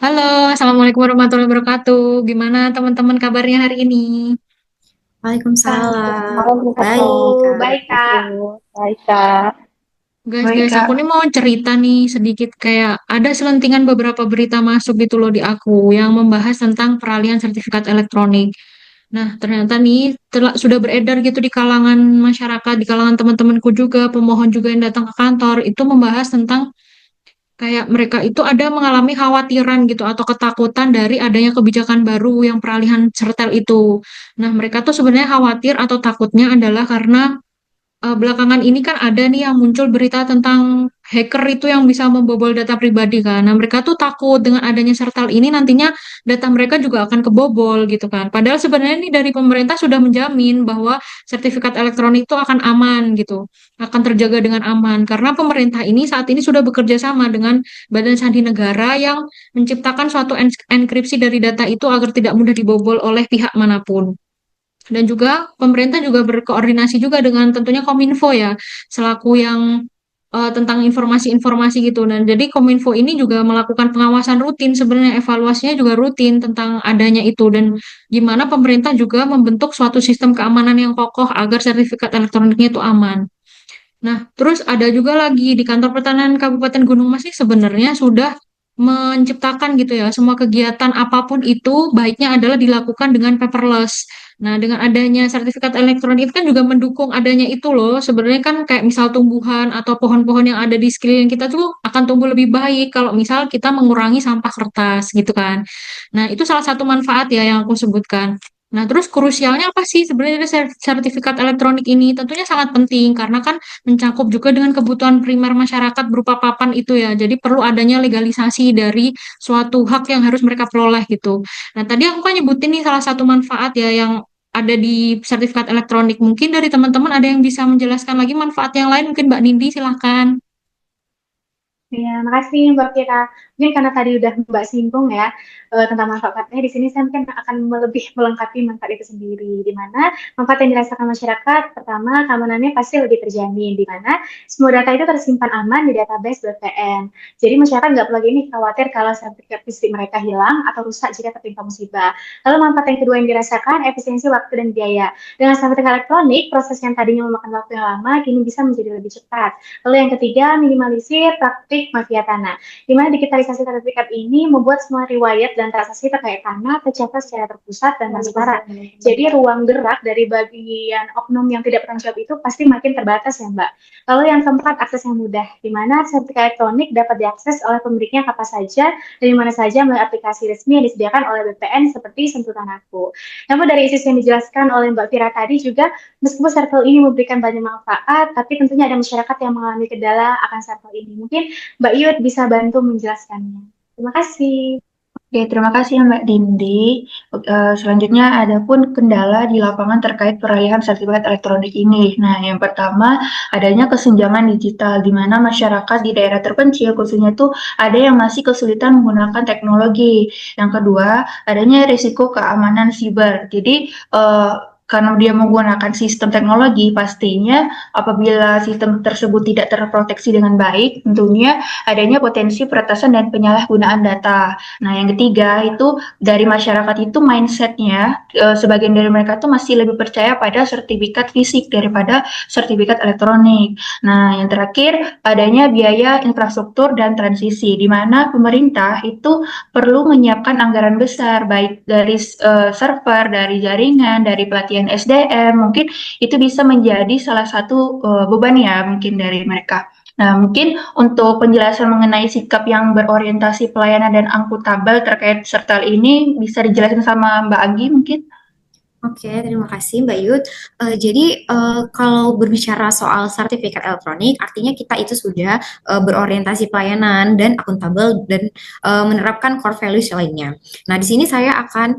Halo, Assalamualaikum warahmatullahi wabarakatuh. Gimana teman-teman kabarnya hari ini? Waalaikumsalam. Baik, Wabarakatuh. Kak. Baik, Kak. Baik, Kak. Guys, Baik, guys, aku Kak. nih mau cerita nih sedikit kayak ada selentingan beberapa berita masuk gitu loh di aku yang membahas tentang peralihan sertifikat elektronik. Nah, ternyata nih sudah beredar gitu di kalangan masyarakat, di kalangan teman-temanku juga, pemohon juga yang datang ke kantor, itu membahas tentang kayak mereka itu ada mengalami khawatiran gitu atau ketakutan dari adanya kebijakan baru yang peralihan sertel itu. Nah, mereka tuh sebenarnya khawatir atau takutnya adalah karena belakangan ini kan ada nih yang muncul berita tentang hacker itu yang bisa membobol data pribadi kan. Nah, mereka tuh takut dengan adanya sertal ini nantinya data mereka juga akan kebobol gitu kan. Padahal sebenarnya ini dari pemerintah sudah menjamin bahwa sertifikat elektronik itu akan aman gitu, akan terjaga dengan aman karena pemerintah ini saat ini sudah bekerja sama dengan Badan Sandi Negara yang menciptakan suatu enkripsi dari data itu agar tidak mudah dibobol oleh pihak manapun. Dan juga pemerintah juga berkoordinasi juga dengan tentunya Kominfo ya, selaku yang tentang informasi-informasi gitu. Dan jadi Kominfo ini juga melakukan pengawasan rutin, sebenarnya evaluasinya juga rutin tentang adanya itu. Dan gimana pemerintah juga membentuk suatu sistem keamanan yang kokoh agar sertifikat elektroniknya itu aman. Nah, terus ada juga lagi di kantor pertanahan Kabupaten Gunung Mas ini sebenarnya sudah menciptakan gitu ya, semua kegiatan apapun itu baiknya adalah dilakukan dengan paperless. Nah, dengan adanya sertifikat elektronik itu kan juga mendukung adanya itu loh. Sebenarnya kan kayak misal tumbuhan atau pohon-pohon yang ada di sekeliling kita tuh akan tumbuh lebih baik kalau misal kita mengurangi sampah kertas gitu kan. Nah, itu salah satu manfaat ya yang aku sebutkan. Nah, terus krusialnya apa sih sebenarnya dari sertifikat elektronik ini? Tentunya sangat penting karena kan mencakup juga dengan kebutuhan primer masyarakat berupa papan itu ya. Jadi perlu adanya legalisasi dari suatu hak yang harus mereka peroleh gitu. Nah, tadi aku kan nyebutin nih salah satu manfaat ya yang ada di sertifikat elektronik. Mungkin dari teman-teman ada yang bisa menjelaskan lagi manfaat yang lain. Mungkin Mbak Nindi silahkan. Ya, makasih Mbak Kira. Mungkin karena tadi udah Mbak singgung ya tentang manfaatnya, di sini saya mungkin akan lebih melengkapi manfaat itu sendiri. Di mana manfaat yang dirasakan masyarakat, pertama keamanannya pasti lebih terjamin, di mana semua data itu tersimpan aman di database BPN. Jadi masyarakat nggak perlu lagi nih khawatir kalau sertifikat fisik mereka hilang atau rusak jika tertimpa musibah. Lalu manfaat yang kedua yang dirasakan, efisiensi waktu dan biaya. Dengan sertifikat elektronik, proses yang tadinya memakan waktu yang lama kini bisa menjadi lebih cepat. Lalu yang ketiga, minimalisir praktik mafia tanah. Di mana digitalisasi sertifikat ini membuat semua riwayat dan transaksi terkait tanah tercatat secara terpusat dan transparan. Jadi ruang gerak dari bagian oknum yang tidak bertanggung jawab itu pasti makin terbatas ya Mbak. Lalu yang keempat, akses yang mudah. Di mana sertifikat elektronik dapat diakses oleh pemiliknya kapan saja, dari mana saja melalui aplikasi resmi yang disediakan oleh BPN seperti Sentuh Tanahku. Namun dari isu yang dijelaskan oleh Mbak Fira tadi juga, meskipun circle ini memberikan banyak manfaat, tapi tentunya ada masyarakat yang mengalami kendala akan circle ini. Mungkin Mbak Yud bisa bantu menjelaskannya. Terima kasih. Oke, terima kasih ya Mbak Dindi. Selanjutnya ada pun kendala di lapangan terkait peralihan sertifikat elektronik ini. Nah, yang pertama adanya kesenjangan digital di mana masyarakat di daerah terpencil khususnya tuh ada yang masih kesulitan menggunakan teknologi. Yang kedua, adanya risiko keamanan siber. Jadi, karena dia menggunakan sistem teknologi, pastinya apabila sistem tersebut tidak terproteksi dengan baik, tentunya adanya potensi peretasan dan penyalahgunaan data. Nah, yang ketiga itu dari masyarakat itu mindsetnya sebagian dari mereka tuh masih lebih percaya pada sertifikat fisik daripada sertifikat elektronik. Nah, yang terakhir adanya biaya infrastruktur dan transisi di mana pemerintah itu perlu menyiapkan anggaran besar baik dari server, dari jaringan, dari pelatihan SDM. Mungkin itu bisa menjadi salah satu beban ya mungkin dari mereka. Nah, mungkin untuk penjelasan mengenai sikap yang berorientasi pelayanan dan akuntabel terkait sertal ini bisa dijelaskan sama Mbak Agi mungkin? Oke, terima kasih Mbak Yud. Jadi, kalau berbicara soal sertifikat elektronik, artinya kita itu sudah berorientasi pelayanan dan akuntabel dan menerapkan core values lainnya. Nah, di sini saya akan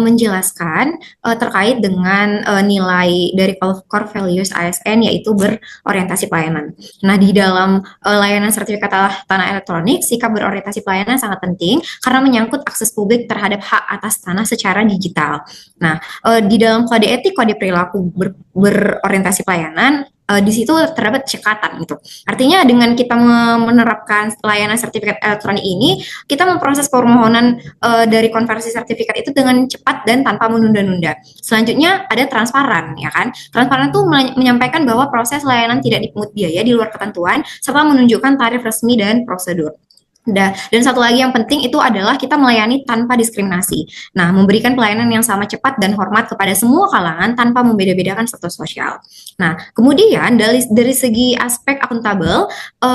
menjelaskan terkait dengan nilai dari core values ASN yaitu berorientasi pelayanan. Nah, di dalam layanan sertifikat tanah elektronik, sikap berorientasi pelayanan sangat penting karena menyangkut akses publik terhadap hak atas tanah secara digital. Nah, di dalam kode etik, kode perilaku berorientasi pelayanan, di situ terdapat cekatan gitu. Artinya dengan kita menerapkan layanan sertifikat elektronik ini, kita memproses permohonan dari konversi sertifikat itu dengan cepat dan tanpa menunda-nunda. Selanjutnya ada transparan, ya kan? Transparan itu menyampaikan bahwa proses layanan tidak dipungut biaya di luar ketentuan serta menunjukkan tarif resmi dan prosedur. Dan satu lagi yang penting itu adalah kita melayani tanpa diskriminasi. Nah, memberikan pelayanan yang sama cepat dan hormat kepada semua kalangan tanpa membeda-bedakan status sosial. Nah, kemudian dari segi aspek akuntabel,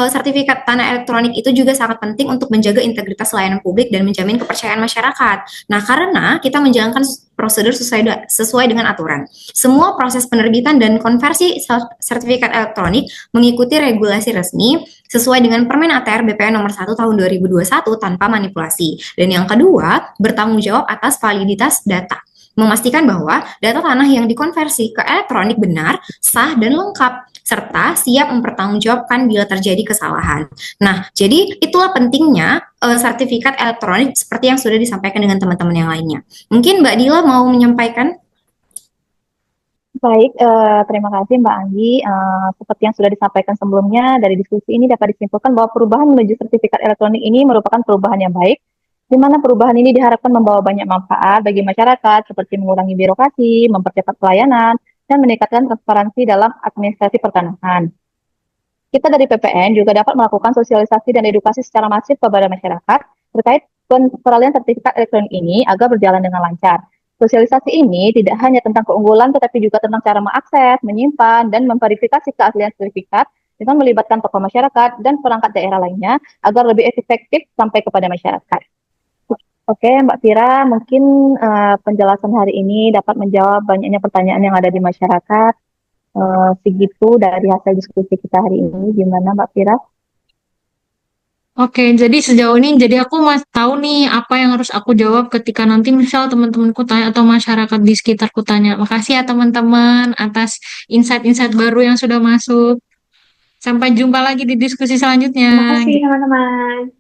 sertifikat tanah elektronik itu juga sangat penting untuk menjaga integritas layanan publik dan menjamin kepercayaan masyarakat. Nah, karena kita menjalankan prosedur sesuai dengan aturan. Semua proses penerbitan dan konversi sertifikat elektronik mengikuti regulasi resmi sesuai dengan Permen ATR BPN nomor 1 tahun 2021 tanpa manipulasi. Dan yang kedua, bertanggung jawab atas validitas data. Memastikan bahwa data tanah yang dikonversi ke elektronik benar, sah, dan lengkap, serta siap mempertanggungjawabkan bila terjadi kesalahan. Nah, jadi itulah pentingnya sertifikat elektronik seperti yang sudah disampaikan dengan teman-teman yang lainnya. Mungkin Mbak Dila mau menyampaikan? Baik, terima kasih Mbak Anggi. Seperti yang sudah disampaikan sebelumnya, dari diskusi ini dapat disimpulkan bahwa perubahan menuju sertifikat elektronik ini merupakan perubahan yang baik, di mana perubahan ini diharapkan membawa banyak manfaat bagi masyarakat, seperti mengurangi birokrasi, mempercepat pelayanan, dan meningkatkan transparansi dalam administrasi pertanahan. Kita dari PPN juga dapat melakukan sosialisasi dan edukasi secara masif kepada masyarakat terkait peralihan sertifikat elektronik ini agar berjalan dengan lancar. Sosialisasi ini tidak hanya tentang keunggulan, tetapi juga tentang cara mengakses, menyimpan, dan memverifikasi keaslian sertifikat dengan melibatkan tokoh masyarakat dan perangkat daerah lainnya agar lebih efektif sampai kepada masyarakat. Oke, Mbak Fira, mungkin penjelasan hari ini dapat menjawab banyaknya pertanyaan yang ada di masyarakat. Segitu dari hasil diskusi kita hari ini. Gimana, Mbak Fira? Oke, jadi sejauh ini jadi aku tahu nih apa yang harus aku jawab ketika nanti misal teman-temanku tanya atau masyarakat di sekitarku tanya. Makasih ya teman-teman atas insight-insight baru yang sudah masuk. Sampai jumpa lagi di diskusi Terima selanjutnya. kasih teman-teman.